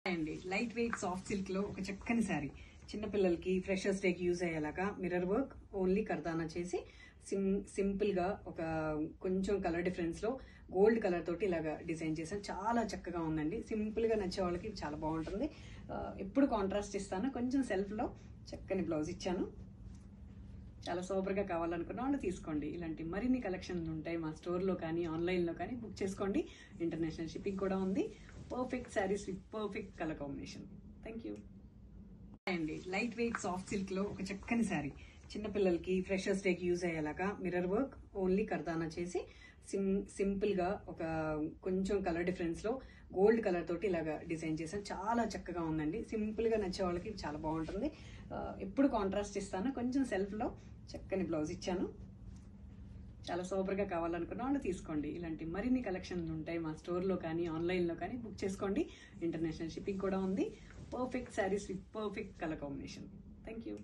అండి light weight soft silk లో ఒక చక్కని శారీ చిన్నపిల్లలకి ఫ్రెషర్స్ డేకి యూజ్ అయ్యేలాగా మిర్రర్ వర్క్ ఓన్లీ కర్దానా చేసి సింపుల్ గా ఒక కొంచెం కలర్ డిఫరెన్స్ లో గోల్డ్ కలర్ తోటి ఇలాగా డిజైన్ చేశాను. చాలా చక్కగా ఉందండి. సింపుల్ గా నచ్చే వాళ్ళకి చాలా బాగుంటుంది. ఎప్పుడు కాంట్రాస్ట్ ఇస్తాను. కొంచెం సెల్ఫ్ లో చక్కని బ్లౌజ్ ఇచ్చాను. చాలా సూపర్ గా కావాలనుకున్న వాళ్ళు తీసుకోండి. ఇలాంటి మరిన్ని కలెక్షన్లు ఉంటాయి మా స్టోర్ లో కానీ ఆన్లైన్ లో కానీ. బుక్ చేసుకోండి. ఇంటర్నేషనల్ షిప్పింగ్ కూడా ఉంది. Perfect saris with perfect colour combination. Thank you అండి లైట్ వెయిట్ సాఫ్ట్ సిల్క్ లో ఒక చక్కని శారీ చిన్నపిల్లలకి ఫ్రెషర్స్ డేకి యూజ్ అయ్యేలాగా మిర్రర్ వర్క్ ఓన్లీ కర్దానా చేసి సింపుల్ గా ఒక కొంచెం కలర్ డిఫరెన్స్ లో గోల్డ్ కలర్ తోటి ఇలాగా డిజైన్ చేశాను. చాలా చక్కగా ఉందండి. సింపుల్ గా నచ్చే వాళ్ళకి చాలా బాగుంటుంది. ఎప్పుడు కాంట్రాస్ట్ ఇస్తాను. కొంచెం సెల్ఫ్ లో చక్కని బ్లౌజ్ ఇచ్చాను. చాలా సూపర్ గా కావాలనుకున్న వాళ్ళు తీసుకోండి. ఇలాంటి మరిన్ని కలెక్షన్లు ఉంటాయి మా స్టోర్ లో కానీ ఆన్లైన్ లో కానీ. బుక్ చేసుకోండి. ఇంటర్నేషనల్ షిప్పింగ్ కూడా ఉంది. Perfect saris with perfect colour combination. Thank you